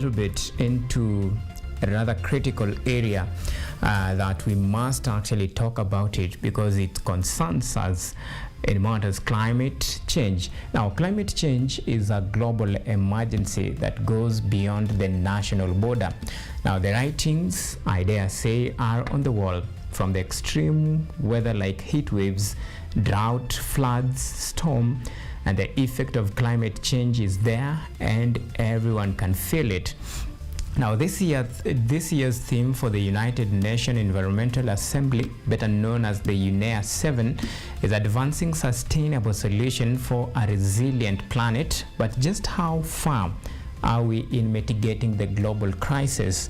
bit into another critical area that we must actually talk about it because it concerns us. It matters climate change. Now, climate change is a global emergency that goes beyond the national border. Now, the writings, I dare say, are on the wall, from the extreme weather like heat waves, drought, floods, storm, and the effect of climate change is there and everyone can feel it. Now, this year's theme for the United Nations Environmental Assembly, better known as the UNEA 7, is advancing sustainable solution for a resilient planet. But just how far are we in mitigating the global crisis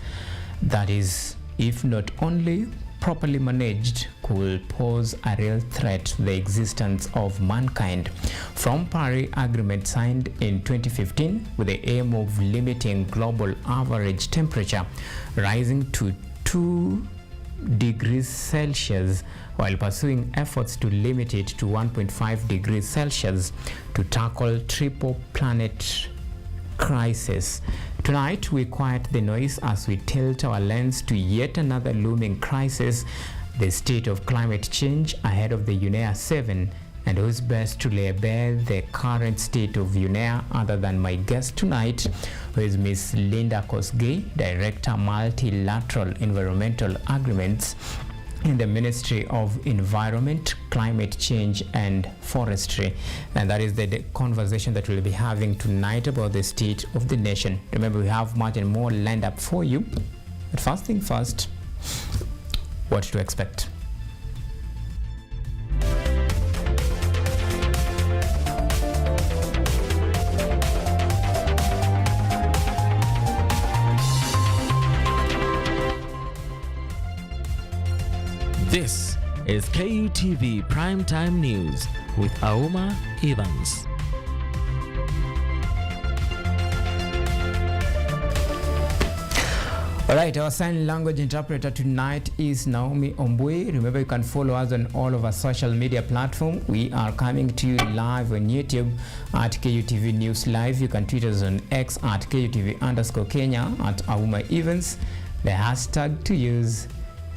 that is, if not only properly managed, could pose a real threat to the existence of mankind? From Paris Agreement signed in 2015 with the aim of limiting global average temperature rising to 2 degrees Celsius while pursuing efforts to limit it to 1.5 degrees Celsius to tackle triple planet crisis. Tonight, we quiet the noise as we tilt our lens to yet another looming crisis, the state of climate change ahead of the UNEA 7. And who's best to lay bare the current state of UNEA other than my guest tonight, who is Ms. Linda Kosgei, Director Multilateral Environmental Agreements in the Ministry of Environment, Climate Change and Forestry. And that is the conversation that we'll be having tonight about the state of the nation. Remember, we have much and more lined up for you. But first thing first, what to expect. This is Kutv Primetime News with Auma Evans. All right, our sign language interpreter tonight is Naomi Ombui. Remember, you can follow us on all of our social media platforms. We are coming to you live on YouTube at KUTV News Live. You can tweet us on X at KUTV_Kenya at Auma Evans. The hashtag to use,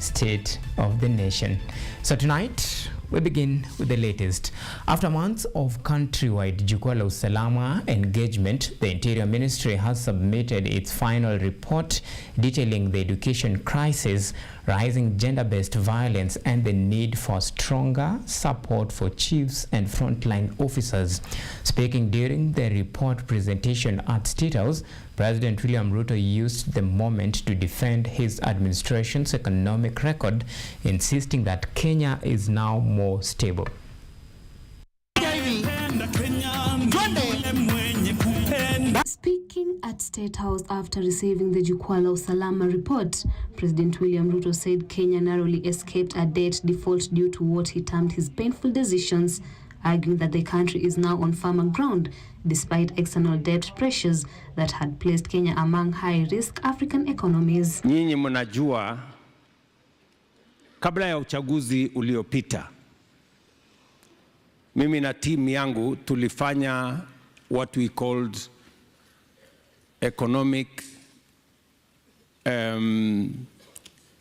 State of the Nation. So tonight we begin with the latest. After months of countrywide Jukwaa la Usalama engagement, the Interior Ministry has submitted its final report detailing the education crisis, rising gender-based violence, and the need for stronger support for chiefs and frontline officers. Speaking during the report presentation at State House, President William Ruto used the moment to defend his administration's economic record, insisting that Kenya is now more stable. Speaking at State House after receiving the Jukwaa la Usalama report, President William Ruto said Kenya narrowly escaped a debt default due to what he termed his painful decisions, arguing that the country is now on firmer ground despite external debt pressures that had placed Kenya among high-risk African economies. Nyinyi mnajua kabla ya uchaguzi uliopita, mimi na timu yangu tulifanya what we called economic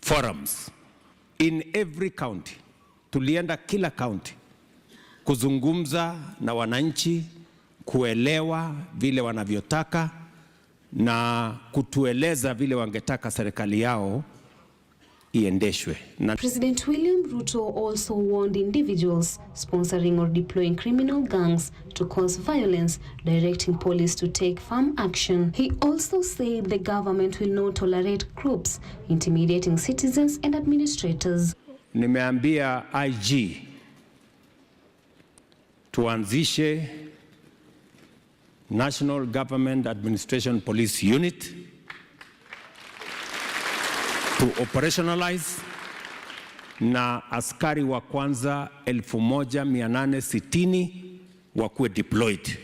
forums in every county. Tulienda kila county kuzungumza na wananchi, kuelewa vile wanavyotaka na kutueleza vile wangetaka serikali yao iendeshwe. President William Ruto also warned individuals sponsoring or deploying criminal gangs to cause violence, directing police to take firm action. He also said the government will not tolerate groups intimidating citizens and administrators. Nimeambia IG tuanzishe National Government Administration Police Unit to operationalize na askari wa kwanza 1860 wakuwe deployed.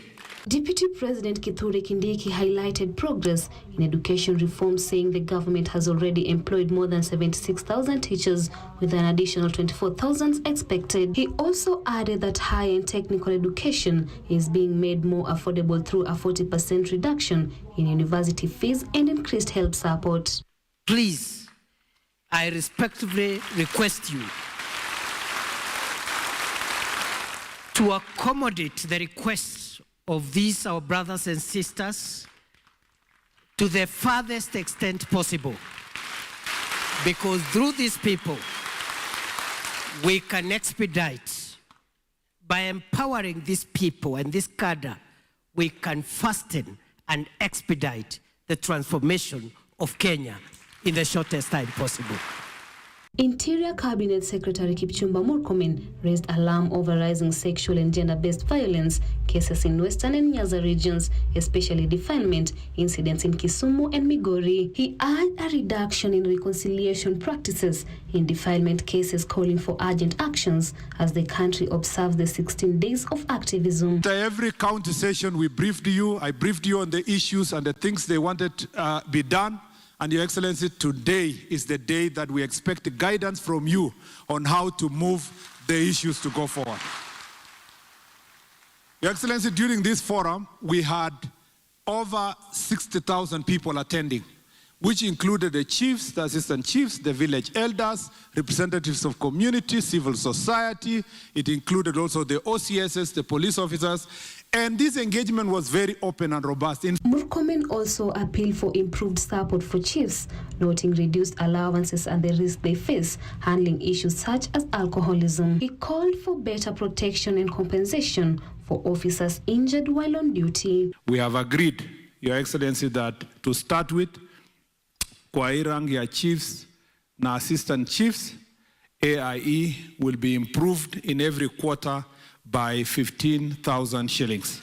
Deputy President Kithure Kindiki highlighted progress in education reform, saying the government has already employed more than 76,000 teachers with an additional 24,000 expected. He also added that high-end technical education is being made more affordable through a 40% reduction in university fees and increased help support. Please, I respectfully request you to accommodate the requests of these our brothers and sisters to the farthest extent possible, because through these people we can expedite. By empowering these people and this cadre, we can fasten and expedite the transformation of Kenya in the shortest time possible. Interior Cabinet Secretary Kipchumba Murkomen raised alarm over rising sexual and gender-based violence cases in Western and Nyanza regions, especially defilement incidents in Kisumu and Migori. He urged a reduction in reconciliation practices in defilement cases, calling for urgent actions as the country observes the 16 days of activism. After every county session, I briefed you on the issues and the things they wanted to be done. And Your Excellency, today is the day that we expect guidance from you on how to move the issues to go forward. Your Excellency, during this forum, we had over 60,000 people attending, which included the chiefs, the assistant chiefs, the village elders, representatives of community, civil society. It included also the OCSs, the police officers, and this engagement was very open and robust. Murkomen also appealed for improved support for chiefs, noting reduced allowances and the risk they face handling issues such as alcoholism. He called for better protection and compensation for officers injured while on duty. We have agreed, Your Excellency, that to start with, kwa rangi ya chiefs na assistant chiefs, AIE will be improved in every quarter by 15,000 shillings.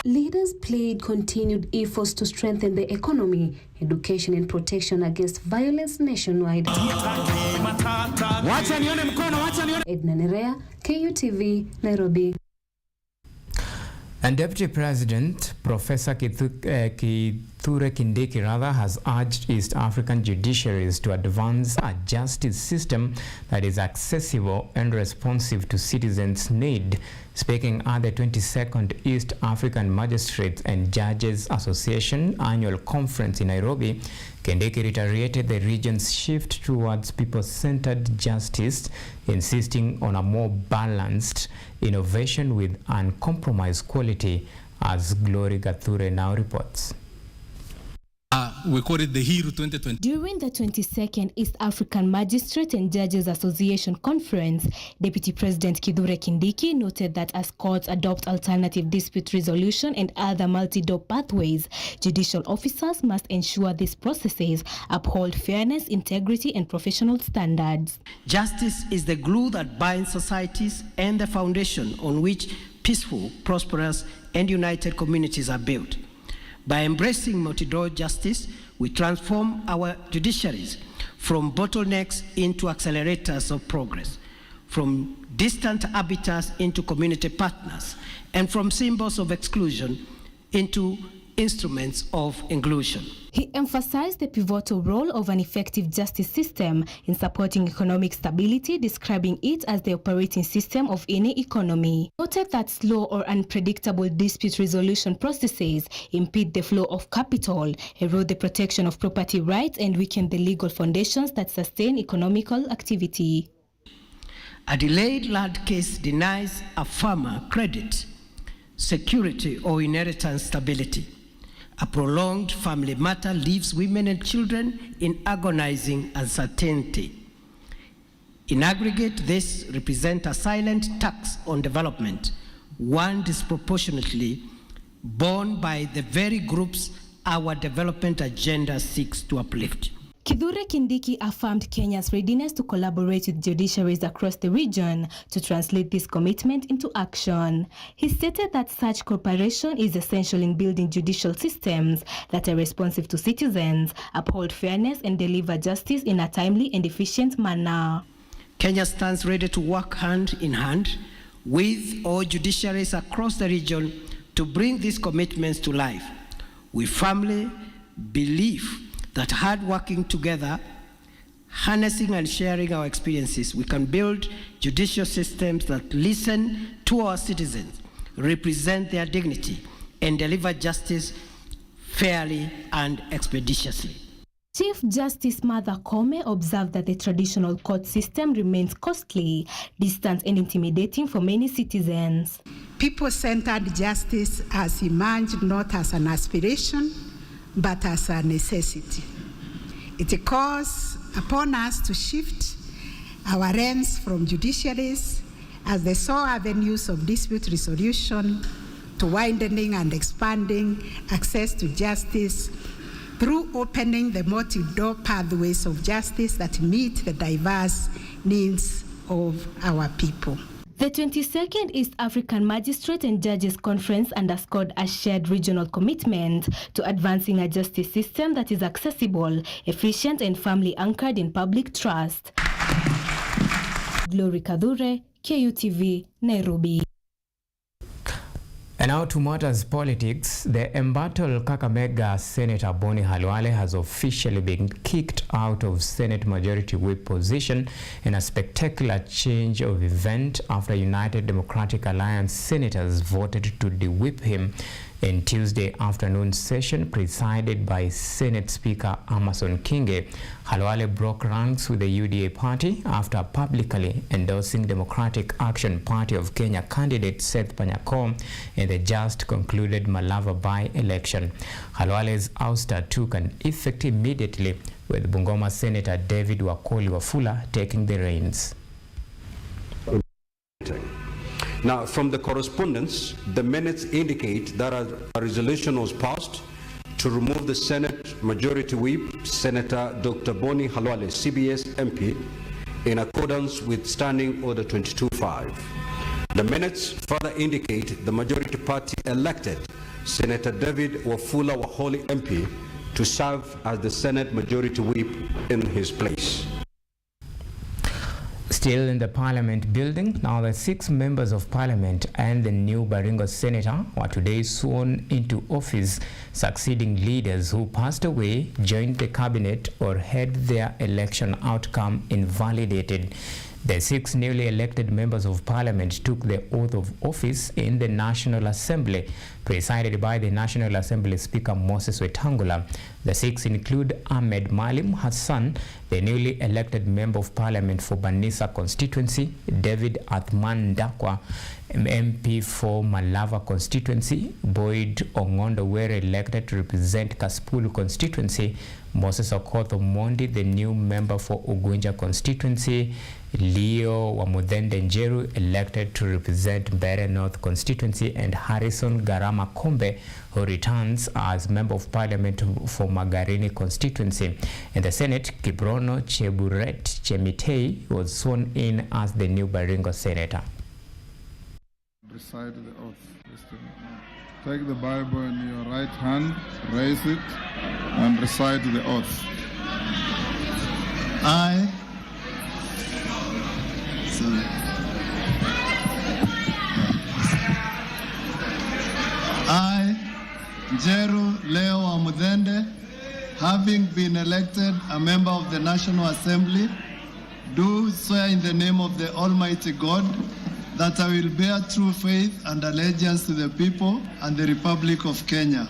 Leaders pledged continued efforts to strengthen the economy, education and protection against violence nationwide. Edna Nerea, KUTV, Nairobi. And Deputy President Professor Kithure Kindiki has urged East African judiciaries to advance a justice system that is accessible and responsive to citizens' need. Speaking at the 22nd East African Magistrates and Judges Association annual conference in Nairobi, Kindiki reiterated the region's shift towards people-centered justice, insisting on a more balanced innovation with uncompromised quality, as Glory Gathure now reports. We call it the Hero 2020. During the 22nd East African Magistrate and Judges Association Conference, Deputy President Kithure Kindiki noted that as courts adopt alternative dispute resolution and other multi-door pathways, judicial officers must ensure these processes uphold fairness, integrity, and professional standards. Justice is the glue that binds societies and the foundation on which peaceful, prosperous, and united communities are built. By embracing multi-door justice, we transform our judiciaries from bottlenecks into accelerators of progress, from distant arbiters into community partners, and from symbols of exclusion into instruments of inclusion. He emphasized the pivotal role of an effective justice system in supporting economic stability, describing it as the operating system of any economy. Noted that slow or unpredictable dispute resolution processes impede the flow of capital, erode the protection of property rights, and weaken the legal foundations that sustain economical activity. A delayed land case denies a farmer credit, security, or inheritance stability. A prolonged family matter leaves women and children in agonizing uncertainty. In aggregate, this represents a silent tax on development, one disproportionately borne by the very groups our development agenda seeks to uplift. Kithure Kindiki affirmed Kenya's readiness to collaborate with judiciaries across the region to translate this commitment into action. He stated that such cooperation is essential in building judicial systems that are responsive to citizens, uphold fairness, and deliver justice in a timely and efficient manner. Kenya stands ready to work hand in hand with all judiciaries across the region to bring these commitments to life. We firmly believe that hard working together, harnessing and sharing our experiences, we can build judicial systems that listen to our citizens, represent their dignity, and deliver justice fairly and expeditiously. Chief Justice Martha Koome observed that the traditional court system remains costly, distant and intimidating for many citizens. People-centered justice has emerged not as an aspiration, but as a necessity. It calls upon us to shift our aims from judiciaries as the sole avenues of dispute resolution to widening and expanding access to justice through opening the multi-door pathways of justice that meet the diverse needs of our people. The 22nd East African Magistrate and Judges Conference underscored a shared regional commitment to advancing a justice system that is accessible, efficient, and firmly anchored in public trust. Glory Kadhure, KUTV, Nairobi. And now to matters politics. The embattled Kakamega Senator Boni Halwale has officially been kicked out of Senate Majority Whip position in a spectacular change of event after United Democratic Alliance senators voted to de-whip him in Tuesday afternoon session presided by Senate Speaker Amason Kinge. Halwale broke ranks with the UDA party after publicly endorsing Democratic Action Party of Kenya candidate Seth Panyako in the just concluded Malava by-election. Halwale's ouster took an effect immediately, with Bungoma Senator David Wakoli Wafula taking the reins. Now, from the correspondence, the minutes indicate that a resolution was passed to remove the Senate Majority Whip, Senator Dr. Boni Halwale, CBS MP, in accordance with Standing Order 22.5. The minutes further indicate the Majority Party elected Senator David Wafula Waholi MP to serve as the Senate Majority Whip in his place. Still in the Parliament building, now the 6 members of Parliament and the new Baringo Senator were today sworn into office, succeeding leaders who passed away, joined the cabinet, or had their election outcome invalidated. The 6 newly elected members of Parliament took the oath of office in the National Assembly, presided by the National Assembly Speaker Moses Wetangula. The 6 include Ahmed Malim Hassan, the newly elected Member of Parliament for Banisa constituency, David Athman Dakwa, MP for Malava constituency, Boyd Ongondo were elected to represent Kaspulu constituency, Moses Okoth Mondi, the new member for Ugunja constituency, Leo Wamudende Njeru, elected to represent Mbere North constituency, and Harrison Garama Kombe, who returns as Member of Parliament for Magarini constituency. In the Senate, Kibrono Cheburet Chemitei was sworn in as the new Baringo Senator. Recite the oath. Take the Bible in your right hand, raise it, and recite the oath. I, Njeru Leo Wamudende, having been elected a member of the National Assembly, do swear in the name of the Almighty God that I will bear true faith and allegiance to the people and the Republic of Kenya.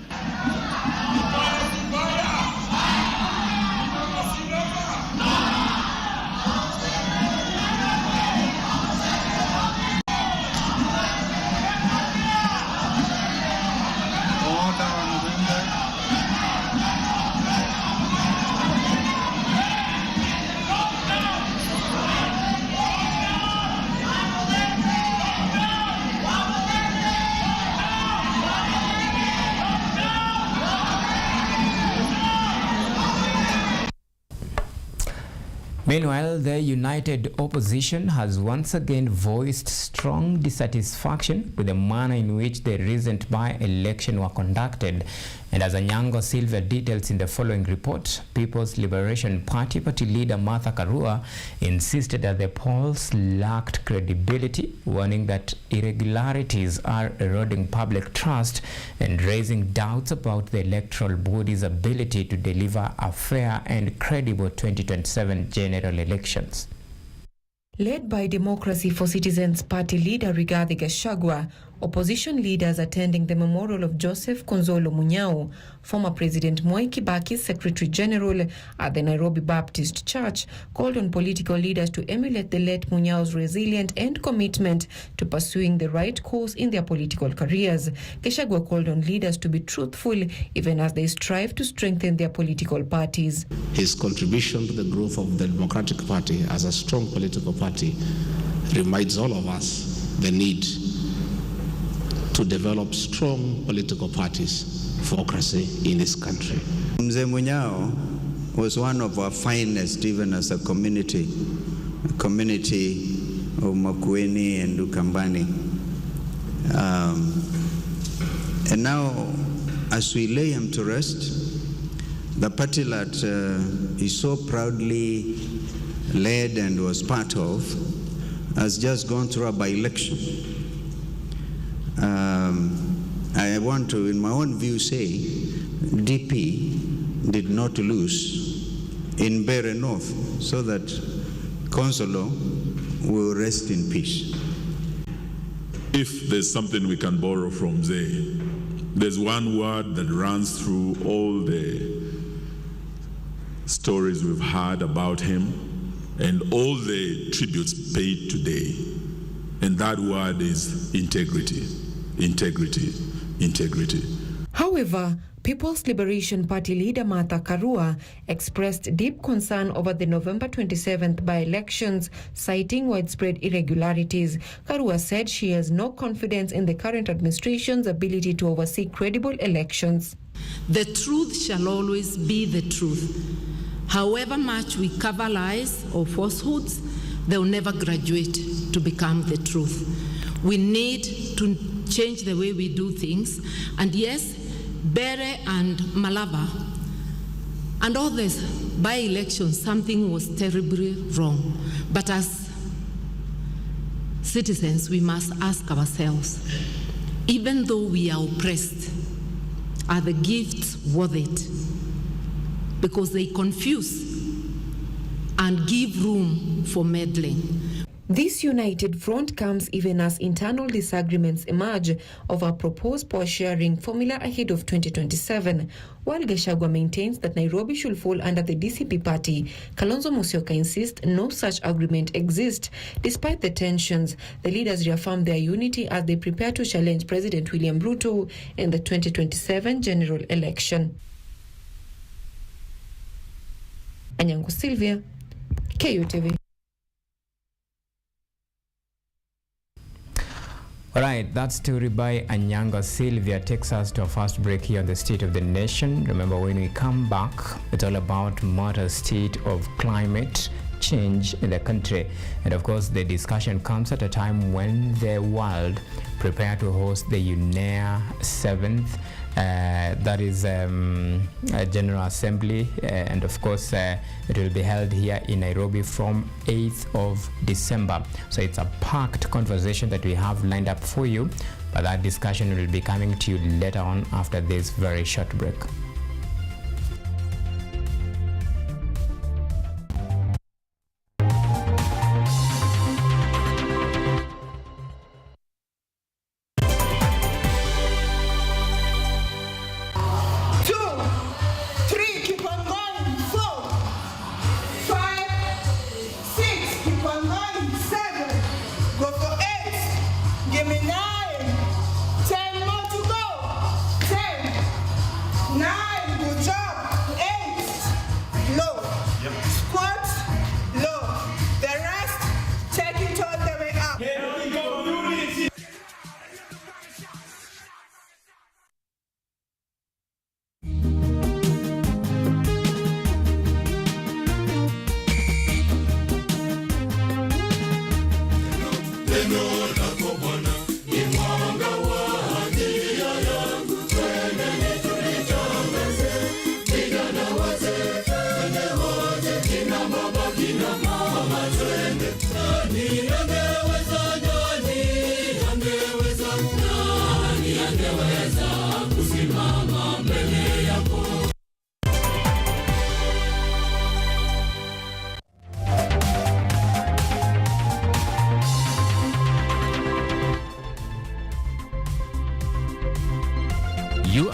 Meanwhile, the united opposition has once again voiced strong dissatisfaction with the manner in which the recent by-election were conducted. And as Anyango Silva details in the following report, People's Liberation Party leader Martha Karua insisted that the polls lacked credibility, warning that irregularities are eroding public trust and raising doubts about the electoral body's ability to deliver a fair and credible 2027 general elections. Led by Democracy for Citizens Party leader Rigathi Gachagua, opposition leaders attending the memorial of Joseph Konzolo Munyao, former President Mwai Kibaki's Secretary General at the Nairobi Baptist Church, called on political leaders to emulate the late Munyao's resilience and commitment to pursuing the right course in their political careers. Gachagua called on leaders to be truthful even as they strive to strengthen their political parties. His contribution to the growth of the Democratic Party as a strong political party reminds all of us the need to develop strong political parties for democracy in this country. Mzee Munyao was one of our finest, even as a community of Makueni and Ukambani. And now, as we lay him to rest, the party that he so proudly led and was part of has just gone through a by-election. I want to, in my own view, say DP did not lose in Bere North, so that Konsolo will rest in peace. If there's something we can borrow from Zay, there's one word that runs through all the stories we've heard about him and all the tributes paid today, and that word is integrity. Integrity, integrity. However, People's Liberation Party leader Martha Karua expressed deep concern over the November 27th by-elections, citing widespread irregularities. Karua said she has no confidence in the current administration's ability to oversee credible elections. The truth shall always be the truth. However much we cover lies or falsehoods, they will never graduate to become the truth. We need to change the way we do things. And yes, Bere and Malaba and all this by-elections, something was terribly wrong. But as citizens, we must ask ourselves, even though we are oppressed, are the gifts worth it? Because they confuse and give room for meddling. This united front comes even as internal disagreements emerge over proposed power sharing formula ahead of 2027. While Gachagua maintains that Nairobi should fall under the DCP party, Kalonzo Musyoka insists no such agreement exists. Despite the tensions, the leaders reaffirm their unity as they prepare to challenge President William Ruto in the 2027 general election. Anyango Sylvia, KUTV. All right, that story by Anyango Sylvia takes us to our first break here on the State of the Nation. Remember, when we come back, it's all about matter state of climate change in the country. And of course, the discussion comes at a time when the world prepare to host the UNEA 7th that is General Assembly, and of course it will be held here in Nairobi from 8th of December. So it's a packed conversation that we have lined up for you, but that discussion will be coming to you later on after this very short break. Now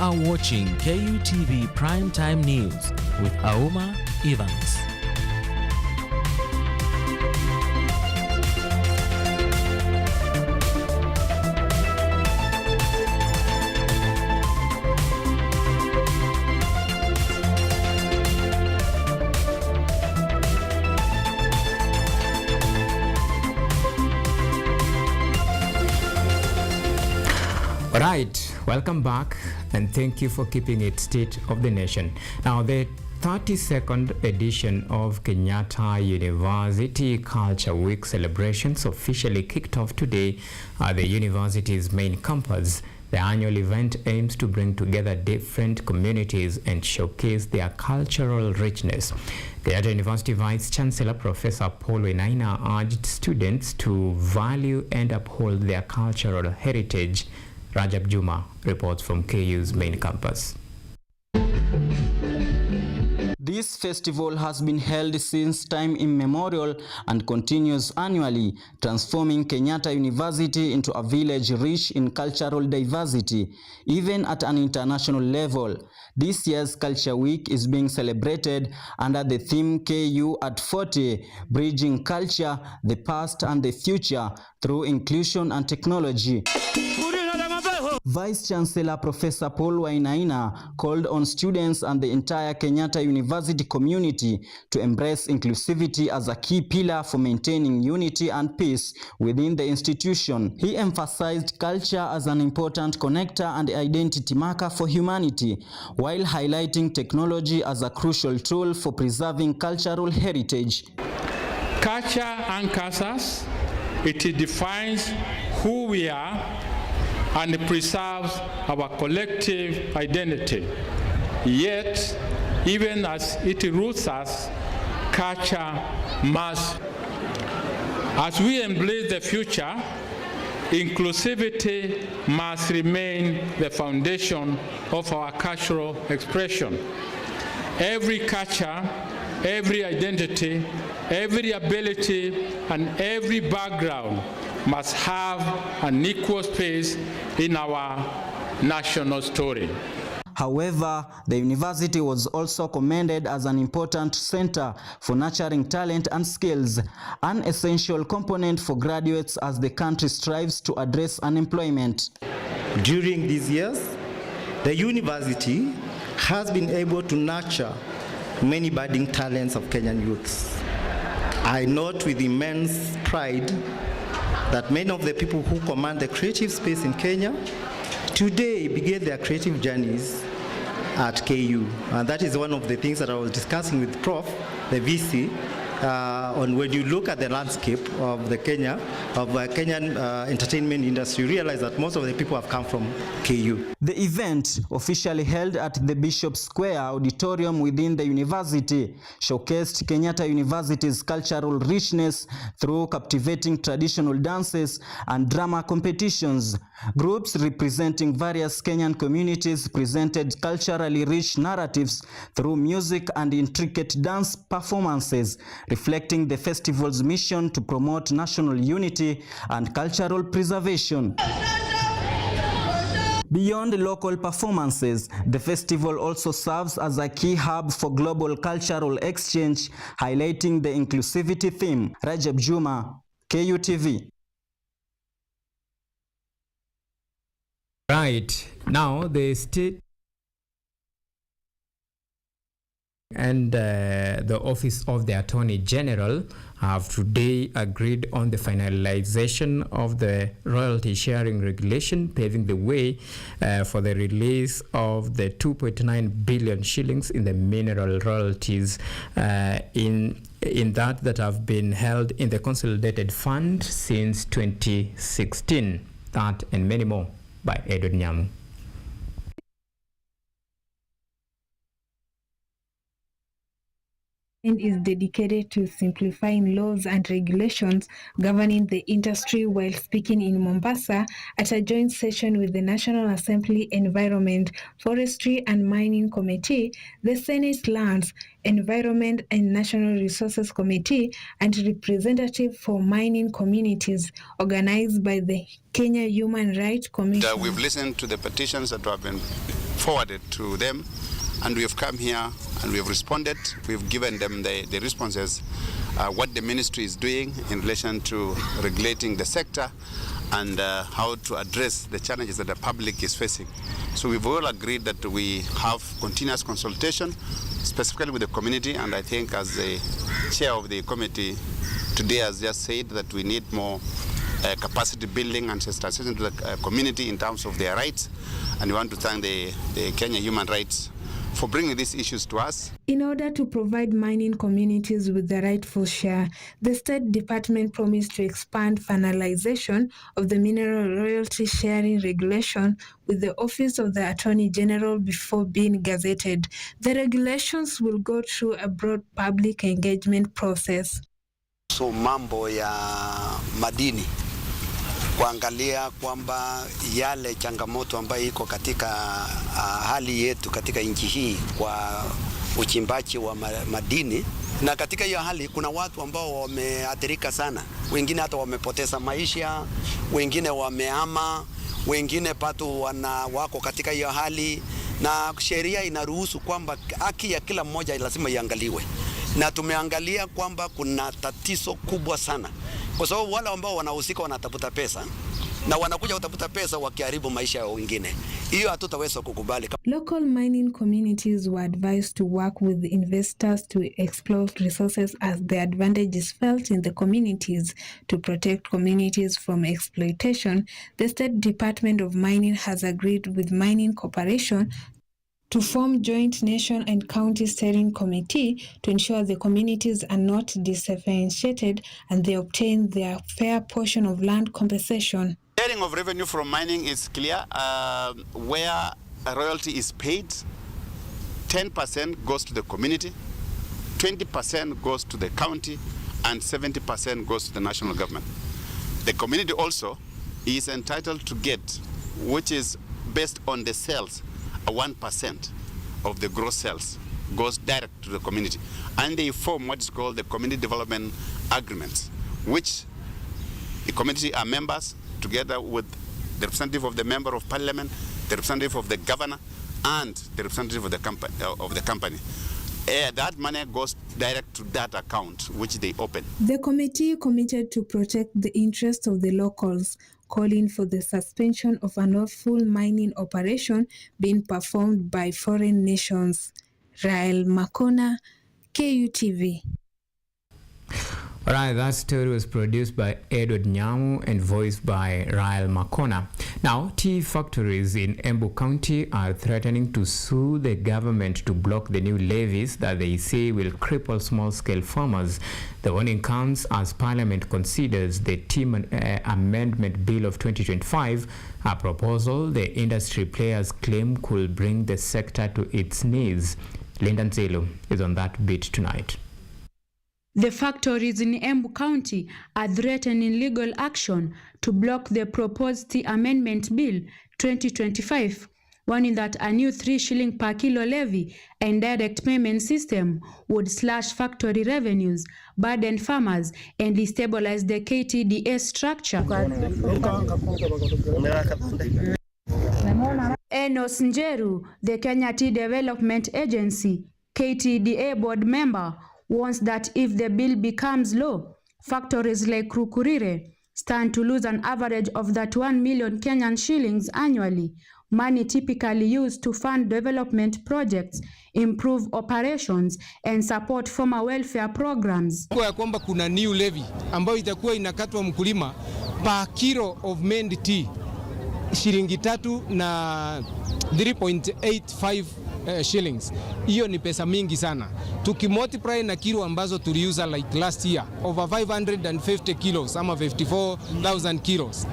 are watching KUTV Primetime News with Auma Evans. All right, welcome back and thank you for keeping it State of the Nation. Now, the 32nd edition of Kenyatta University Culture Week celebrations officially kicked off today at the university's main campus. The annual event aims to bring together different communities and showcase their cultural richness. Kenyatta University Vice Chancellor Professor Paul Wainaina urged students to value and uphold their cultural heritage. Rajab Juma reports from KU's main campus. This festival has been held since time immemorial and continues annually, transforming Kenyatta University into a village rich in cultural diversity, even at an international level. This year's Culture Week is being celebrated under the theme KU at 40, bridging culture, the past and the future through inclusion and technology. Vice Chancellor Professor Paul Wainaina called on students and the entire Kenyatta University community to embrace inclusivity as a key pillar for maintaining unity and peace within the institution. He emphasized culture as an important connector and identity marker for humanity, while highlighting technology as a crucial tool for preserving cultural heritage. Culture anchors us, it defines who we are, and preserves our collective identity. Yet, even as it roots us, culture must. As we embrace the future, inclusivity must remain the foundation of our cultural expression. Every culture, every identity, every ability, and every background must have an equal space in our national story. However, the university was also commended as an important center for nurturing talent and skills, an essential component for graduates as the country strives to address unemployment. During these years, the university has been able to nurture many budding talents of Kenyan youths. I note with immense pride that many of the people who command the creative space in Kenya today began their creative journeys at KU. And that is one of the things that I was discussing with Prof, the VC, on when you look at the landscape of the Kenyan entertainment industry, you realize that most of the people have come from KU. The event, officially held at the Bishop Square Auditorium within the university, showcased Kenyatta University's cultural richness through captivating traditional dances and drama competitions. Groups representing various Kenyan communities presented culturally rich narratives through music and intricate dance performances, reflecting the festival's mission to promote national unity and cultural preservation. Beyond local performances, the festival also serves as a key hub for global cultural exchange, highlighting the inclusivity theme. Rajab Juma, KUTV. Right, now the state and the Office of the Attorney General have today agreed on the finalization of the royalty sharing regulation, paving the way for the release of the 2.9 billion shillings in the mineral royalties in that have been held in the Consolidated Fund since 2016. That and many more by Edward Nyamu. And is dedicated to simplifying laws and regulations governing the industry while speaking in Mombasa at a joint session with the National Assembly Environment, Forestry and Mining Committee, the Senate Lands, Environment and National Resources Committee, and representative for mining communities organized by the Kenya Human Rights Commission. We've listened to the petitions that have been forwarded to them, and we have come here and we have responded. We've given them the responses, what the ministry is doing in relation to regulating the sector and how to address the challenges that the public is facing. So we've all agreed that we have continuous consultation, specifically with the community, and I think as the chair of the committee today has just said that we need more capacity building and sensitization to the community in terms of their rights, and we want to thank the Kenya Human Rights for bringing these issues to us. In order to provide mining communities with the rightful share, the State Department promised to expand finalization of the mineral royalty sharing regulation with the Office of the Attorney General before being gazetted. The regulations will go through a broad public engagement process. So mambo ya madini, kuangalia kwamba yale changamoto ambayo iko katika hali yetu katika nchi hii kwa uchimbaji wa madini, na katika hiyo hali kuna watu ambao wameathirika sana, wengine hata wamepoteza maisha, wengine wamehama, wengine pato wako katika hiyo hali, na sheria inaruhusu kwamba haki ya kila mmoja lazima iangaliwe, na tumeangalia kwamba kuna tatizo kubwa sana kwa sababu wale ambao wanahusika wanatafuta pesa na wanakuja kutafuta pesa wakiharibu maisha ya wengine. Hiyo hatutaweza kukubali. Local mining communities were advised to work with investors to explore resources as the advantage is felt in the communities. To protect communities from exploitation, the State Department of Mining has agreed with Mining Corporation to form joint nation and county steering committee to ensure the communities are not disadvantaged and they obtain their fair portion of land compensation. Sharing of revenue from mining is clear. Where a royalty is paid, 10% goes to the community, 20% goes to the county, and 70% goes to the national government. The community also is entitled to get, which is based on the sales, 1% of the gross sales goes direct to the community, and they form what is called the community development agreements, which the community are members together with the representative of the member of parliament, the representative of the governor, and the representative of the company. That money goes direct to that account which they open. The committee committed to protect the interests of the locals, calling for the suspension of an unlawful mining operation being performed by foreign nations. Rael Makona, KUTV. All right, that story was produced by Edward Nyamu and voiced by Rael Makona. Now, tea factories in Embu County are threatening to sue the government to block the new levies that they say will cripple small-scale farmers. The warning comes as Parliament considers the Tea Amendment Bill of 2025, a proposal the industry players claim could bring the sector to its knees. Lyndon Zelo is on that beat tonight. The factories in Embu County are threatening legal action to block the proposed Tea Amendment Bill 2025, warning that a new 3 shilling per kilo levy and direct payment system would slash factory revenues, burden farmers, and destabilize the KTDA structure. Enos Njeru, the Kenya Tea Development Agency, KTDA board member, warns that if the bill becomes law, factories like Rukurire stand to lose an average of that 1 million Kenyan shillings annually, money typically used to fund development projects, improve operations, and support farmer welfare programs. Kwa kwamba kuna new levy ambayo itakuwa inakatwa mkulima per kilo of made tea shilingi 3 na 3.85 shillings. Hiyo ni pesa mingi sana. Tukimultiply na kilo ambazo tuliuza like last year over 550 kilos ama 54,000 kilos.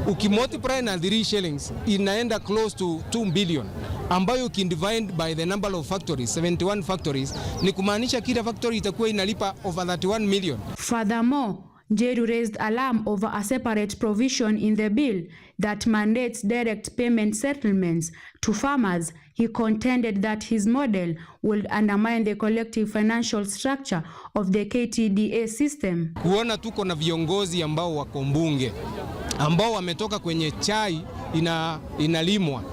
Ukimultiply na 3 shillings inaenda close to 2 billion, ambayo ukidivide by the number of factories, 71 factories, ni kumaanisha kila factory itakuwa inalipa over 31 million. Furthermore, Njeru raised alarm over a separate provision in the bill that mandates direct payment settlements to farmers. He contended that his model would undermine the collective financial structure of the KTDA system. Kuona tuko na viongozi ambao wako mbunge ambao wametoka kwenye chai inalimwa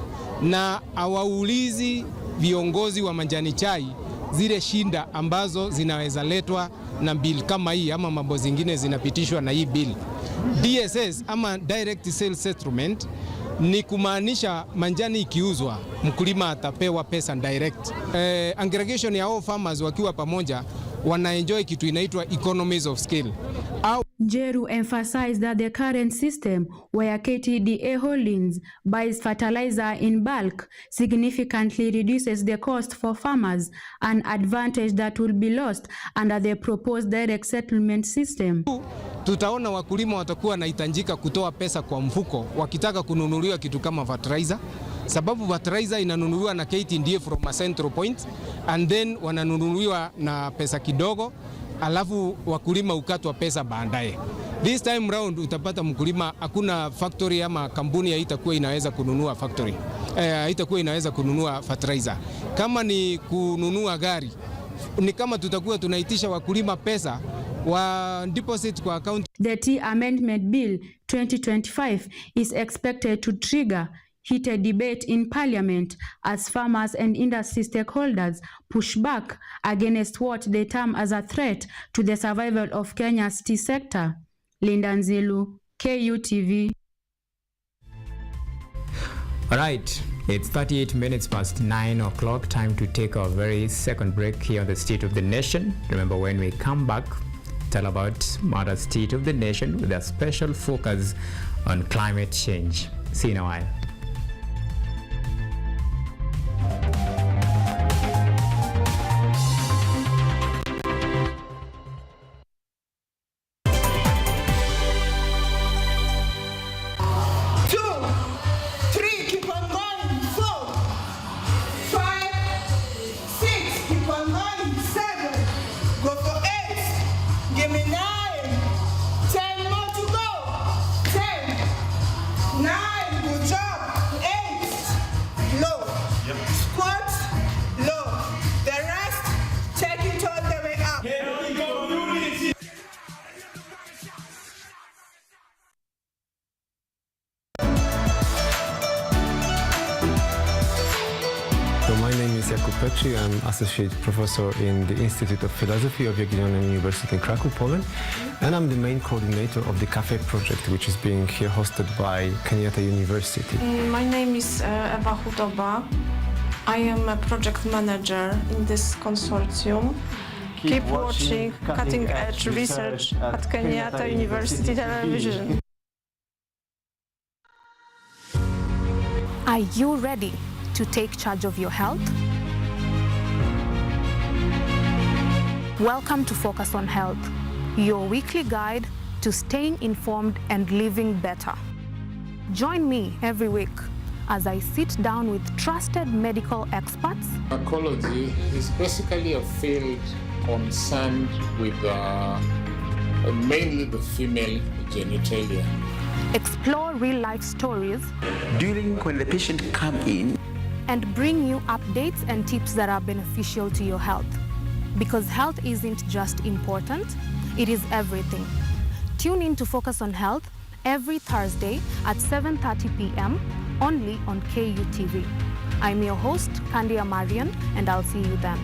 na hawaulizi viongozi wa majani chai zile shinda ambazo zinaweza letwa na bill kama hii ama mambo zingine zinapitishwa na hii bill. DSS ama direct sales settlement ni kumaanisha manjani ikiuzwa mkulima atapewa pesa direct. Aggregation ya all farmers wakiwa pamoja wanaenjoy kitu inaitwa economies of scale. Njeru emphasized that the current system where KTDA Holdings buys fertilizer in bulk significantly reduces the cost for farmers, an advantage that will be lost under the proposed direct settlement system. Tutaona wakulima watakuwa wanahitajika kutoa pesa kwa mfuko wakitaka kununuliwa kitu kama fertilizer, sababu fertilizer inanunuliwa na KTDA from a central point and then wananunuliwa na pesa kidogo, alafu wakulima ukatwa pesa baadaye. This time round utapata mkulima hakuna factory ama kampuni haitakuwa inaweza kununua factory. Haitakuwa inaweza kununua fertilizer. Kama ni kununua gari, ni kama tutakuwa tunaitisha wakulima pesa wa deposit kwa account. The Tea Amendment Bill 2025 is expected to trigger heated debate in Parliament as farmers and industry stakeholders push back against what they term as a threat to the survival of Kenya's tea sector. Linda Nzilu, KUTV. All right, it's 38 minutes past 9 o'clock. Time to take our very second break here on the State of the Nation. Remember, when we come back, tell about Mother State of the Nation with a special focus on climate change. See you in a while. I'm Associate Professor in the Institute of Philosophy of Jagiellonian University in Krakow, Poland, and I'm the main coordinator of the CAFE project, which is being here hosted by Kenyatta University. My name is Ewa Hudoba. I am a project manager in this consortium. Keep watching cutting-edge research at Kenyatta University Television. Are you ready to take charge of your health? Welcome to Focus on Health, your weekly guide to staying informed and living better. Join me every week as I sit down with trusted medical experts. Gynecology is basically a field concerned with mainly the female genitalia. Explore real-life stories during when the patient come in and bring you updates and tips that are beneficial to your health. Because health isn't just important, it is everything. Tune in to Focus on Health every Thursday at 7:30 p.m. only on KUTV. I'm your host, Kandia Marian, and I'll see you then.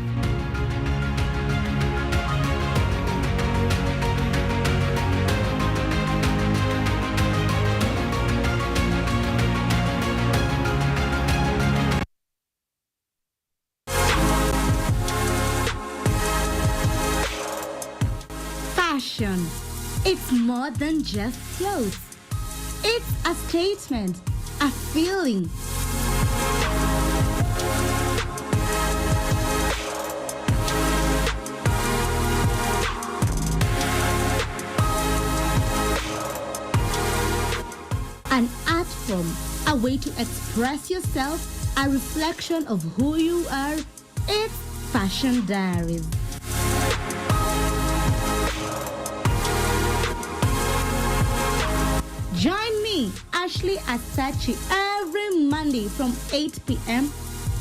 Fashion. It's more than just clothes. It's a statement, a feeling. An art form, a way to express yourself, a reflection of who you are. It's Fashion Diaries. Join me, Ashley Asachi, every Monday from 8 p.m.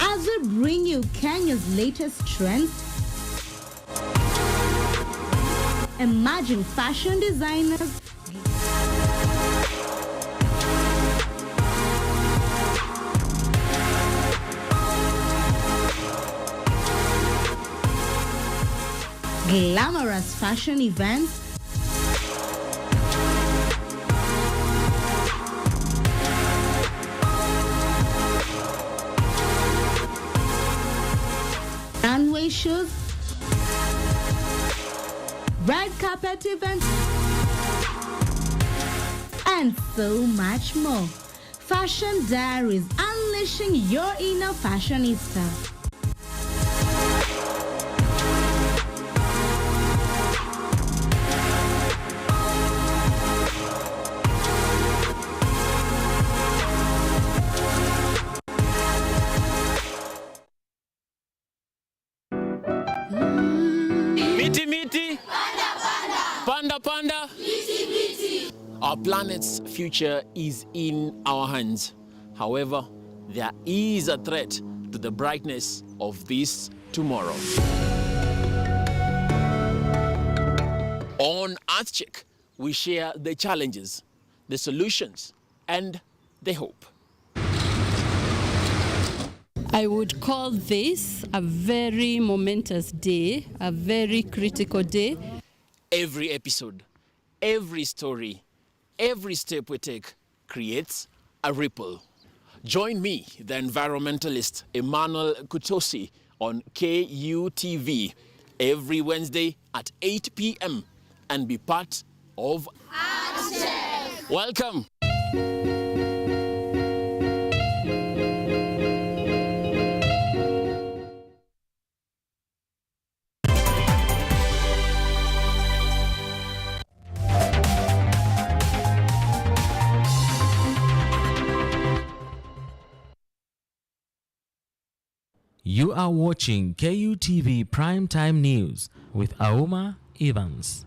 as we bring you Kenya's latest trends. Imagine fashion designers, glamorous fashion events, runway shows, red carpet events, and so much more. Fashion Diaries, unleashing your inner fashionista. Miti miti, panda panda, miti miti. Our planet's future is in our hands. However, there is a threat to the brightness of this tomorrow. On EarthCheck, we share the challenges, the solutions, and the hope. I would call this a very momentous day, a very critical day. Every episode, every story, every step we take creates a ripple. Join me, the environmentalist Emmanuel Kutosi, on KUTV every Wednesday at 8 p.m. and be part of EarthCheck. Welcome. You are watching KUTV Primetime News with Auma Evans.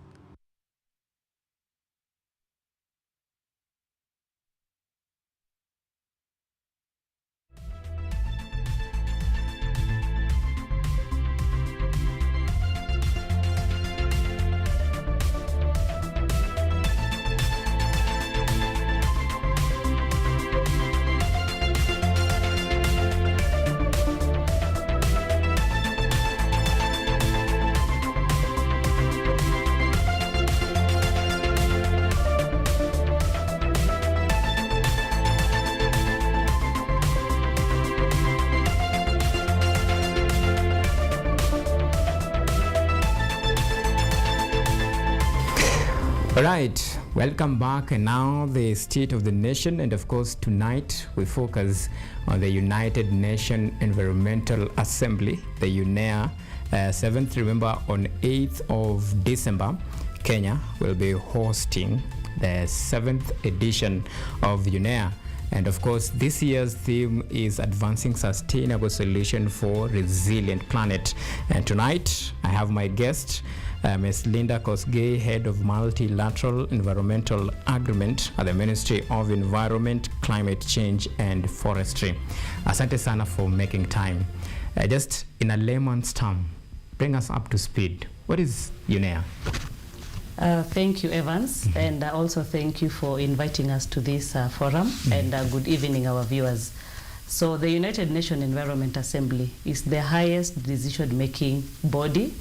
All right, welcome back. And now the state of the nation, and of course tonight we focus on the United Nations Environmental Assembly, the UNEA 7th. Remember, on 8th of December, Kenya will be hosting the 7th edition of UNEA. And of course, this year's theme is Advancing Sustainable Solution for Resilient Planet. And tonight, I have my guest, Ms. Linda Kosgei, Head of Multilateral Environmental Agreement at the Ministry of Environment, Climate Change and Forestry. Asante sana for making time. Just in a layman's term, bring us up to speed. What is UNEA? Thank you, Evans, and also thank you for inviting us to this forum, and good evening, our viewers. So the United Nations Environment Assembly is the highest decision-making body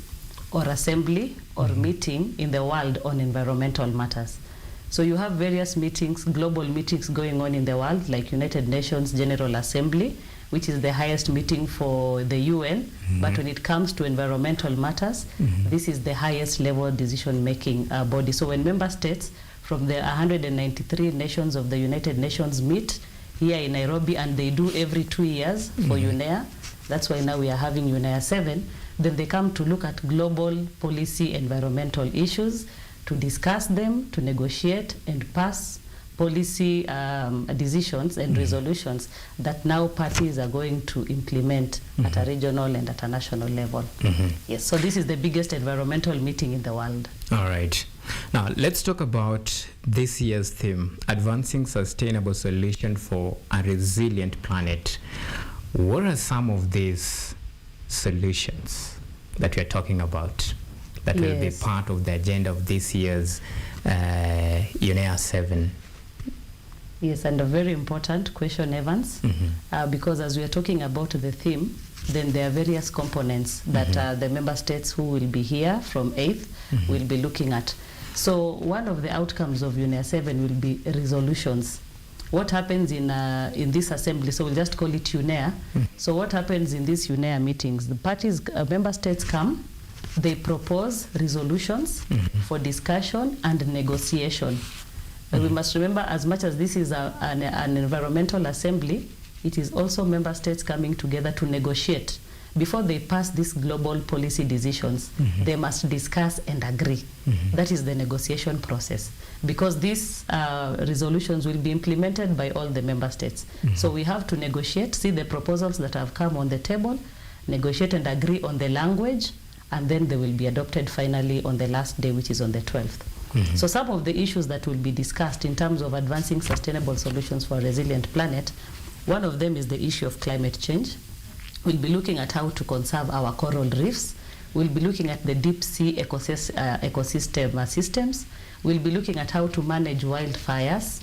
or assembly or meeting in the world on environmental matters. So you have various meetings, global meetings going on in the world, like United Nations General Assembly, which is the highest meeting for the UN. But when it comes to environmental matters, this is the highest level decision-making body. So when member states from the 193 nations of the United Nations meet here in Nairobi, and they do every 2 years for UNEA, that's why now we are having UNEA 7, then they come to look at global policy environmental issues, to discuss them, to negotiate and pass policy decisions and resolutions that now parties are going to implement at a regional and at a national level. Yes, so this is the biggest environmental meeting in the world. All right. Now, let's talk about this year's theme, Advancing Sustainable Solution for a Resilient Planet. What are some of these solutions that we are talking about that will be part of the agenda of this year's UNEA 7? Yes, and a very important question, Evans, because as we are talking about the theme, then there are various components that the member states who will be here from 8th will be looking at. So one of the outcomes of UNEA 7 will be resolutions. What happens in this assembly, so we'll just call it UNEA. So what happens in these UNEA meetings, the parties, member states come, they propose resolutions for discussion and negotiation. We must remember, as much as this is an environmental assembly, it is also member states coming together to negotiate. Before they pass these global policy decisions, they must discuss and agree. That is the negotiation process, because these resolutions will be implemented by all the member states. So we have to negotiate, see the proposals that have come on the table, negotiate and agree on the language, and then they will be adopted finally on the last day, which is on the 12th. So some of the issues that will be discussed in terms of advancing sustainable solutions for a resilient planet, one of them is the issue of climate change. We'll be looking at how to conserve our coral reefs. We'll be looking at the deep sea ecosystem systems. We'll be looking at how to manage wildfires.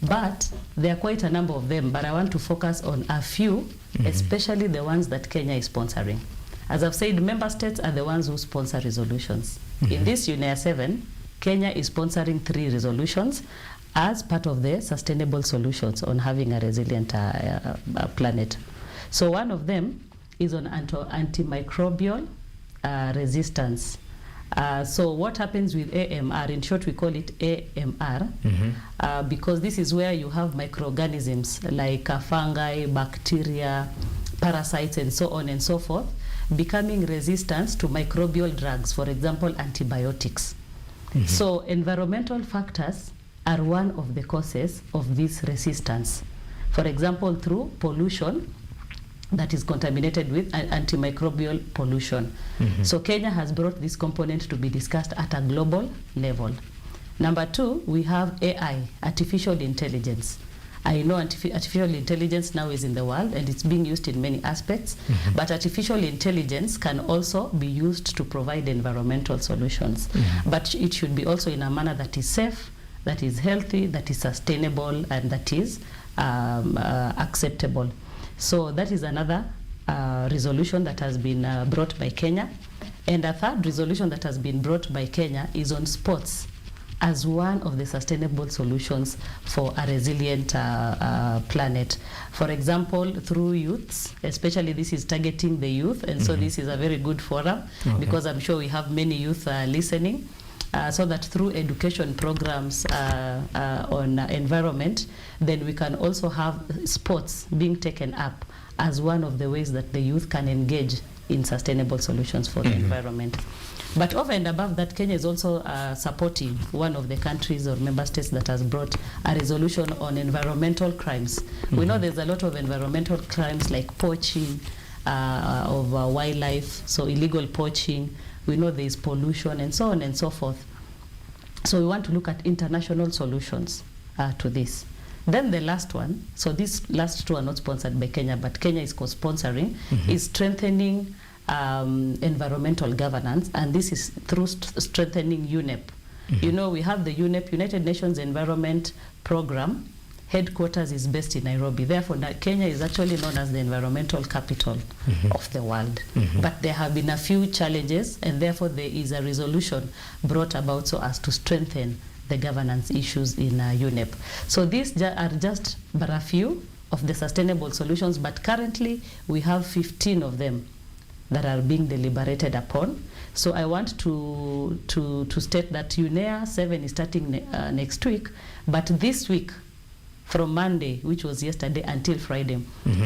But there are quite a number of them, but I want to focus on a few, especially the ones that Kenya is sponsoring. As I've said, member states are the ones who sponsor resolutions. In this UNEA 7, Kenya is sponsoring 3 resolutions as part of the sustainable solutions on having a resilient planet. So one of them is on antimicrobial resistance. So what happens with AMR, in short we call it AMR, because this is where you have microorganisms like fungi, bacteria, parasites and so on and so forth, becoming resistant to microbial drugs, for example antibiotics. So environmental factors are one of the causes of this resistance. For example, through pollution that is contaminated with antimicrobial pollution. So Kenya has brought this component to be discussed at a global level. Number 2, we have AI, artificial intelligence. I know artificial intelligence now is in the world and it's being used in many aspects, but artificial intelligence can also be used to provide environmental solutions. But it should be also in a manner that is safe, that is healthy, that is sustainable, and that is acceptable. So that is another resolution that has been brought by Kenya. And a third resolution that has been brought by Kenya is on sports as one of the sustainable solutions for a resilient planet. For example, through youths, especially this is targeting the youth, and so this is a very good forum because I'm sure we have many youth listening, so that through education programs on environment, then we can also have sports being taken up as one of the ways that the youth can engage in sustainable solutions for the environment. But over and above that, Kenya is also supporting one of the countries or member states that has brought a resolution on environmental crimes. We know there's a lot of environmental crimes like poaching of wildlife, so illegal poaching. We know there's pollution and so on and so forth. So we want to look at international solutions to this. Then the last one, so these last 2 are not sponsored by Kenya, but Kenya is co-sponsoring, is strengthening environmental governance, and this is through strengthening UNEP. You know, we have the UNEP, United Nations Environment Program. Headquarters is based in Nairobi. Therefore, Kenya is actually known as the environmental capital of the world. But there have been a few challenges, and therefore there is a resolution brought about so as to strengthen the governance issues in UNEP. So these are just but a few of the sustainable solutions, but currently we have 15 of them that are being deliberated upon. So I want to state that UNEA 7 is starting next week, but this week, from Monday, which was yesterday, until Friday,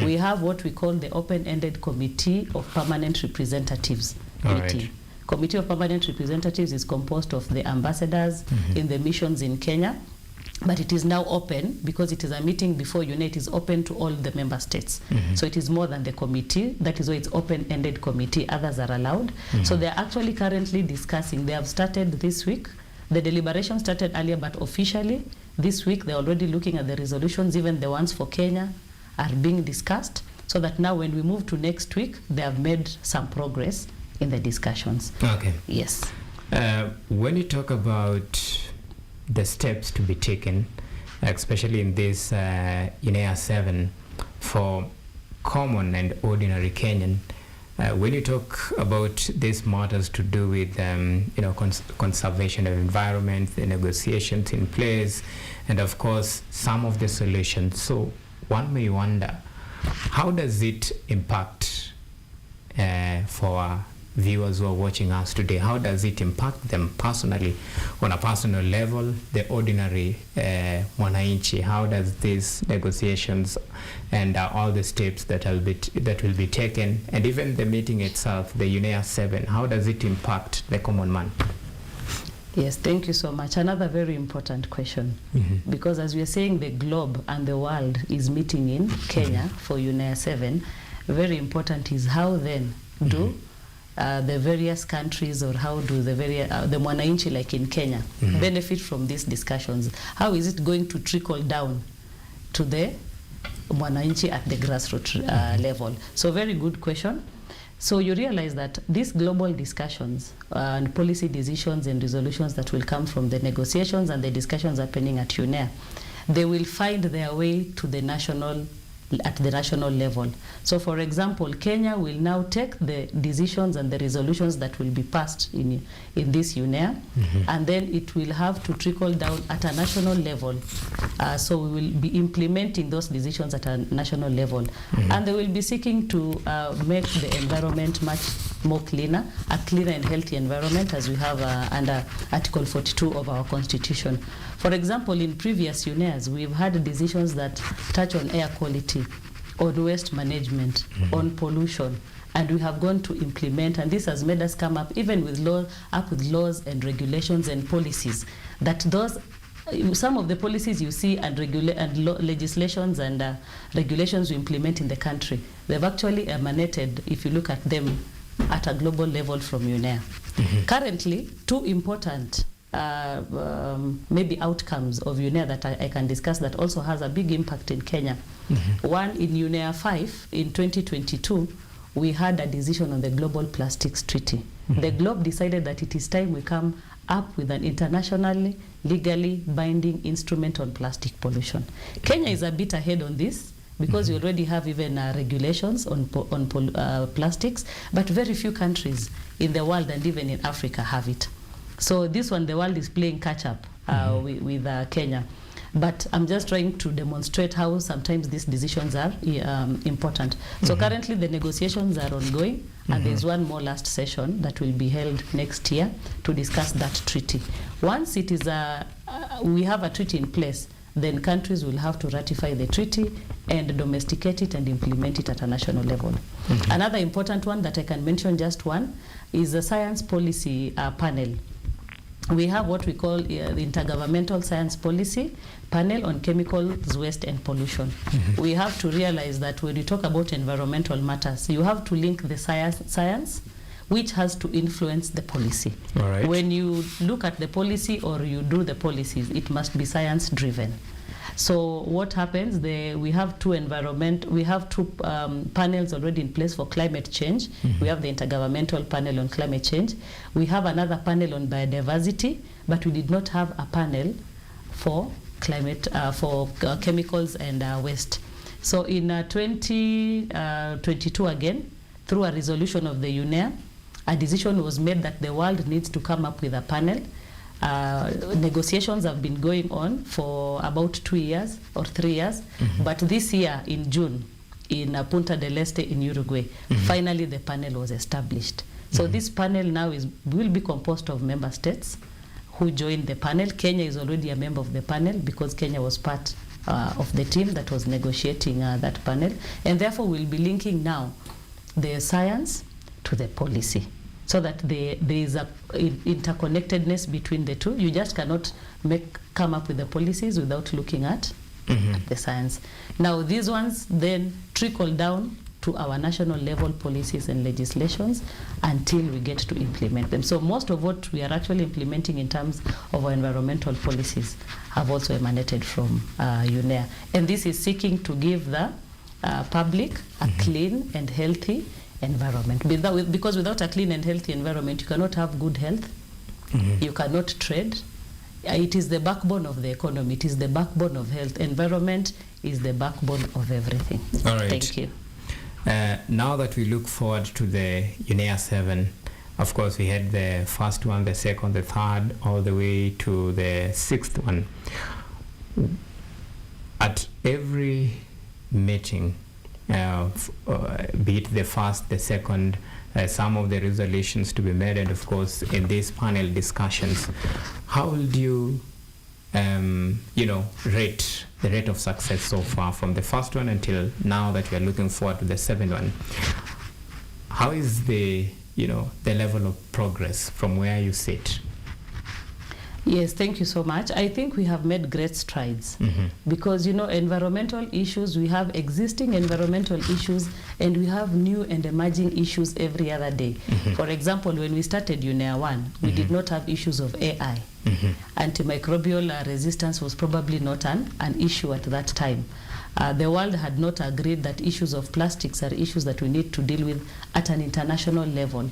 we have what we call the open-ended Committee of Permanent Representatives meeting. Committee of Permanent Representatives is composed of the ambassadors in the missions in Kenya, but it is now open because it is a meeting before UNEA. It is open to all the member states. So it is more than the committee. That is why it's open-ended committee. Others are allowed. So they're actually currently discussing. They have started this week. The deliberation started earlier, but officially this week they're already looking at the resolutions. Even the ones for Kenya are being discussed, so that now when we move to next week, they have made some progress in the discussions. Okay. Yes. When you talk about the steps to be taken, especially in this UNEA 7, for common and ordinary Kenyan. When you talk about these matters to do with conservation of environment, the negotiations in place, and of course some of the solutions, so one may wonder, how does it impact for our viewers who are watching us today? How does it impact them personally, on a personal level, the ordinary mwananchi? How does these negotiations and all the steps that will be taken, and even the meeting itself, the UNEA 7, how does it impact the common man? Yes, thank you so much. Another very important question, because as we are saying, the globe and the world is meeting in Kenya for UNEA 7. Very important is how then do the various countries, or how do the mwananchi, like in Kenya, benefit from these discussions? How is it going to trickle down to the mwananchi at the grassroots level? So very good question. So you realize that these global discussions and policy decisions and resolutions that will come from the negotiations and the discussions happening at UNEA, they will find their way to the national level. So for example, Kenya will now take the decisions and the resolutions that will be passed in this UNEA, and then it will have to trickle down at a national level. So we will be implementing those decisions at a national level, and they will be seeking to make the environment much more cleaner, a cleaner and healthy environment, as we have under Article 42 of our Constitution. For example, in previous UNEAs, we've had decisions that touch on air quality, on waste management, on pollution, and we have gone to implement, and this has made us come up even with laws and regulations and policies, that some of the policies you see and legislations and regulations we implement in the country, they've actually emanated, if you look at them, at a global level from UNEA. Currently, two important maybe outcomes of UNEA that I can discuss that also has a big impact in Kenya. One, in UNEA 5 in 2022, we had a decision on the Global Plastics Treaty. The Globe decided that it is time we come up with an internationally, legally binding instrument on plastic pollution. Kenya is a bit ahead on this, because we already have even regulations on plastics, but very few countries in the world and even in Africa have it. So this one, the world is playing catch up with Kenya. But I'm just trying to demonstrate how sometimes these decisions are important. So currently the negotiations are ongoing, and there's one more last session that will be held next year to discuss that treaty. Once it is we have a treaty in place, then countries will have to ratify the treaty and domesticate it and implement it at a national level. Another important one that I can mention, just one, is the science policy panel. We have what we call the Intergovernmental Science Policy Panel on Chemicals, Waste and Pollution. We have to realize that when you talk about environmental matters, you have to link the science which has to influence the policy. When you look at the policy or you do the policies, it must be science driven. So what happens? We have two panels already in place for climate change. We have the Intergovernmental Panel on Climate Change. We have another panel on biodiversity, but we did not have a panel for chemicals and waste. So in 2022 again, through a resolution of the UNEA, a decision was made that the world needs to come up with a panel. Negotiations have been going on for about 2 years or 3 years, but this year in June in Punta del Este in Uruguay, finally the panel was established. So this panel now will be composed of member states who joined the panel. Kenya is already a member of the panel because Kenya was part of the team that was negotiating that panel, and therefore we'll be linking now the science to the policy, so that there is a interconnectedness between the two. You just cannot come up with the policies without looking at the science. Now these ones then trickle down to our national level policies and legislations until we get to implement them. So most of what we are actually implementing in terms of our environmental policies have also emanated from UNEA. And this is seeking to give the public a clean and healthy environment. Because without a clean and healthy environment, you cannot have good health, you cannot trade. It is the backbone of the economy, it is the backbone of health. Environment is the backbone of everything. All right. Thank you. Now that we look forward to the UNEA 7, of course, we had the first one, the second, the third, all the way to the sixth one. At every meeting, be it the first, the second, some of the resolutions to be made, and of course, in these panel discussions, how would you, rate the rate of success so far from the first one until now that we are looking forward to the seventh one? How is the level of progress from where you sit? Yes, thank you so much. I think we have made great strides because, environmental issues, we have existing environmental issues and we have new and emerging issues every other day. For example, when we started UNEA 1, we did not have issues of AI. Antimicrobial resistance was probably not an issue at that time. The world had not agreed that issues of plastics are issues that we need to deal with at an international level.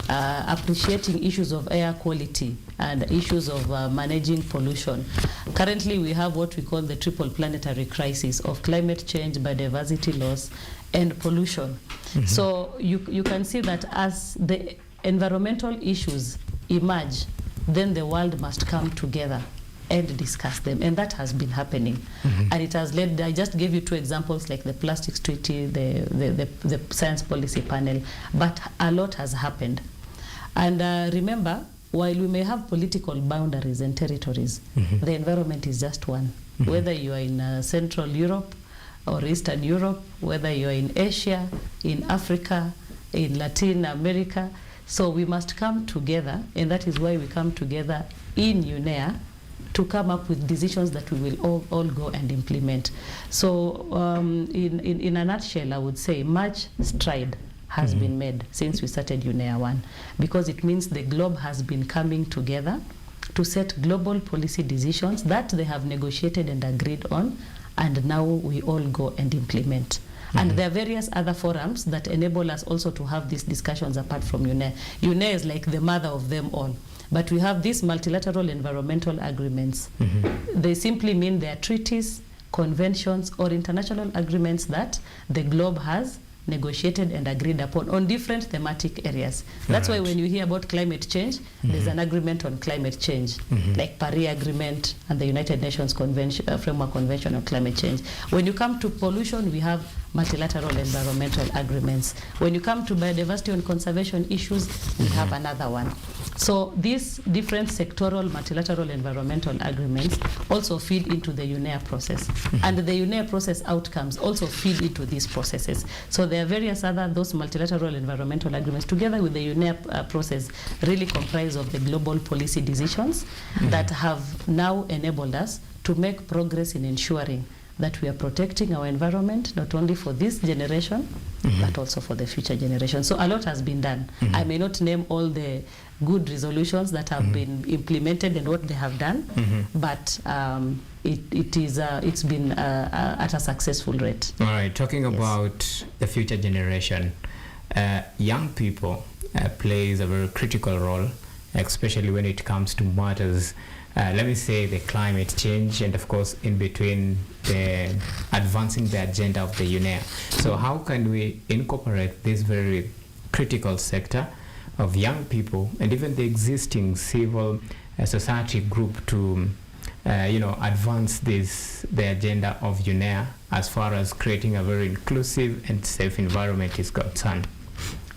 Appreciating issues of air quality and issues of managing pollution. Currently, we have what we call the triple planetary crisis of climate change, biodiversity loss, and pollution. So you can see that as the environmental issues emerge, then the world must come together and discuss them, and that has been happening. And it has led, I just gave you two examples like the plastics treaty, the science policy panel, but a lot has happened. And remember, while we may have political boundaries and territories, the environment is just one. Whether you are in Central Europe or Eastern Europe, whether you are in Asia, in Africa, in Latin America, so we must come together, and that is why we come together in UNEA to come up with decisions that we will all go and implement. So in a nutshell, I would say much stride has been made since we started UNEA 1, because it means the globe has been coming together to set global policy decisions that they have negotiated and agreed on, and now we all go and implement. And there are various other forums that enable us also to have these discussions apart from UNEA. UNEA is like the mother of them all. But we have these multilateral environmental agreements. They simply mean they are treaties, conventions, or international agreements that the globe has negotiated and agreed upon on different thematic areas. That's why when you hear about climate change, there's an agreement on climate change, like Paris Agreement and the United Nations Convention, Framework Convention on Climate Change. When you come to pollution, we have multilateral environmental agreements. When you come to biodiversity and conservation issues, we have another one. So these different sectoral multilateral environmental agreements also feed into the UNEA process. And the UNEA process outcomes also feed into these processes. So there are various other, those multilateral environmental agreements together with the UNEA process really comprise of the global policy decisions that have now enabled us to make progress in ensuring that we are protecting our environment, not only for this generation, but also for the future generation. So a lot has been done. I may not name all the good resolutions that have been implemented and what they have done, but it's been at a successful rate. All right, talking about the future generation, young people plays a very critical role, especially when it comes to matters, let me say, the climate change, and of course in between the advancing the agenda of the UNEA. So how can we incorporate this very critical sector of young people and even the existing civil society group to advance the agenda of UNEA as far as creating a very inclusive and safe environment is concerned?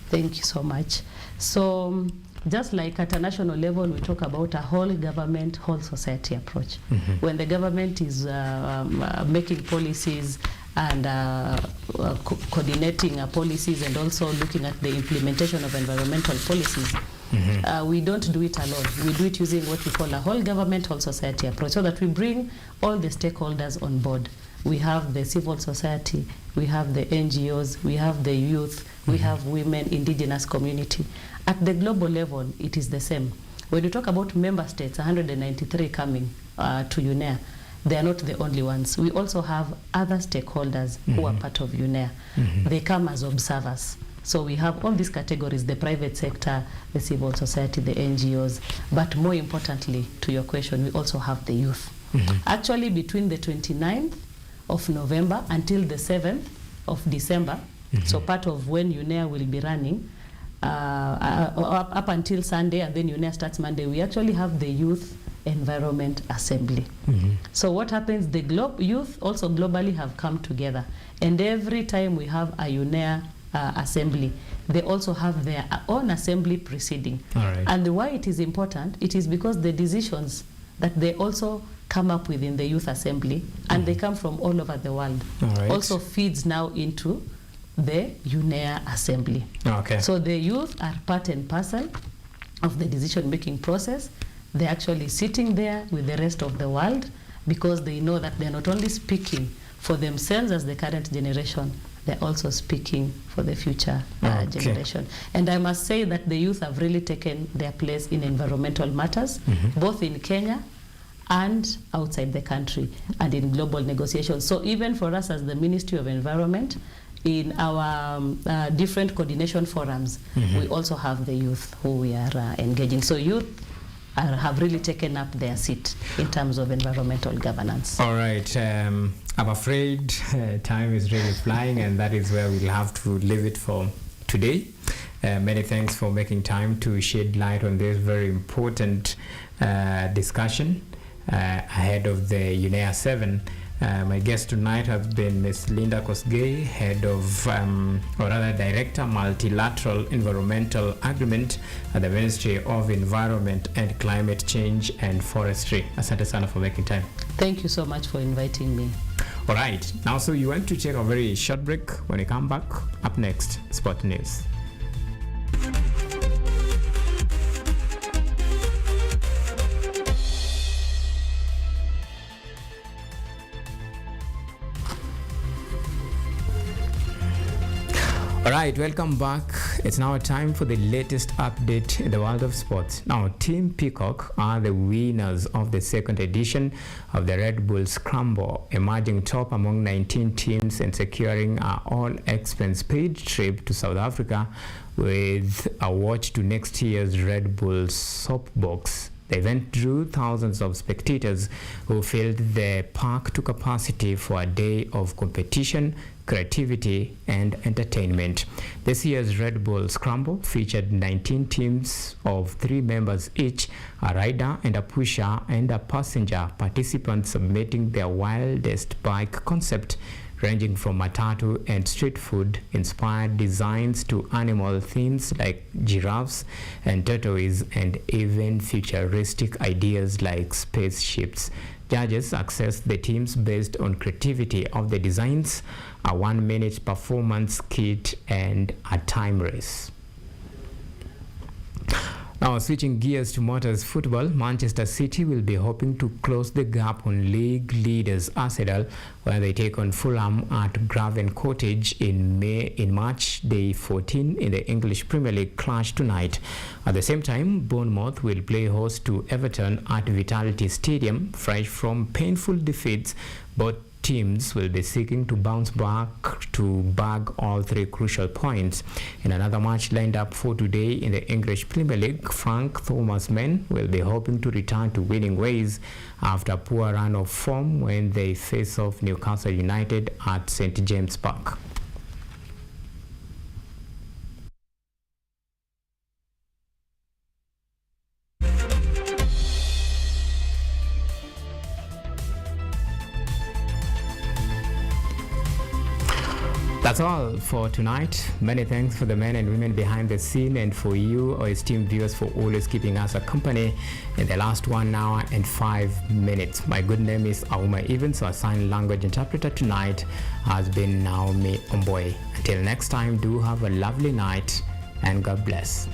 Thank you so much. So just like at a national level, we talk about a whole government, whole society approach. When the government is making policies and coordinating policies and also looking at the implementation of environmental policies, we don't do it alone. We do it using what we call a whole government, whole society approach, so that we bring all the stakeholders on board. We have the civil society, we have the NGOs, we have the youth, we have women, indigenous community. At the global level, it is the same. When you talk about member states, 193 coming to UNEA, they are not the only ones. We also have other stakeholders who are part of UNEA. They come as observers. So we have all these categories: the private sector, the civil society, the NGOs, but more importantly, to your question, we also have the youth. Actually, between the 29th of November until the 7th of December, So part of when UNEA will be running, up until Sunday, and then UNEA starts Monday, we actually have the Youth Environment Assembly. So what happens, the youth also globally have come together, and every time we have a UNEA assembly, they also have their own assembly proceeding. And why it is important, it is because the decisions that they also come up with in the youth assembly, and they come from all over the world, also feeds now into the UNEA assembly. So the youth are part and parcel of the decision-making process. They're actually sitting there with the rest of the world, because they know that they're not only speaking for themselves as the current generation, they're also speaking for the future generation. And I must say that the youth have really taken their place in environmental matters, both in Kenya and outside the country, and in global negotiations. So even for us as the Ministry of Environment, in our different coordination forums, we also have the youth who we are engaging. So youth have really taken up their seat in terms of environmental governance. All right. I'm afraid time is really flying, and that is where we'll have to leave it for today. Many thanks for making time to shed light on this very important discussion ahead of the UNEA 7. My guest tonight has been Ms. Linda Kosgei, head of, or rather Director, Multilateral Environmental Agreement at the Ministry of Environment and Climate Change and Forestry. Asante sana for making time. Thank you so much for inviting me. All right. Now, so you want to take a very short break. When you come back, up next, Sport News. All right, welcome back. It's now time for the latest update in the world of sports. Now, Team Peacock are the winners of the second edition of the Red Bull Scramble, emerging top among 19 teams and securing an all-expense-paid trip to South Africa with a watch to next year's Red Bull Soapbox. The event drew thousands of spectators who filled the park to capacity for a day of competition, creativity, and entertainment. This year's Red Bull Scramble featured 19 teams of 3 members each, a rider and a pusher and a passenger, participants submitting their wildest bike concept, ranging from matatu and street food inspired designs to animal themes like giraffes and tortoises, and even futuristic ideas like spaceships. Judges assessed the teams based on creativity of the designs, a 1-minute performance kit, and a time race. Now, switching gears to Motors football, Manchester City will be hoping to close the gap on league leaders Arsenal, where they take on Fulham at Craven Cottage in March day 14 in the English Premier League clash tonight. At the same time, Bournemouth will play host to Everton at Vitality Stadium, fresh from painful defeats. Both teams will be seeking to bounce back to bag all 3 crucial points. In another match lined up for today in the English Premier League, Frank Thomas' men will be hoping to return to winning ways after a poor run of form when they face off Newcastle United at St. James Park. That's all for tonight. Many thanks for the men and women behind the scene, and for you, our esteemed viewers, for always keeping us a company in the last 1 hour and 5 minutes. My good name is Auma. Evans, our sign language interpreter tonight has been Naomi Omboy. Until next time, do have a lovely night and God bless.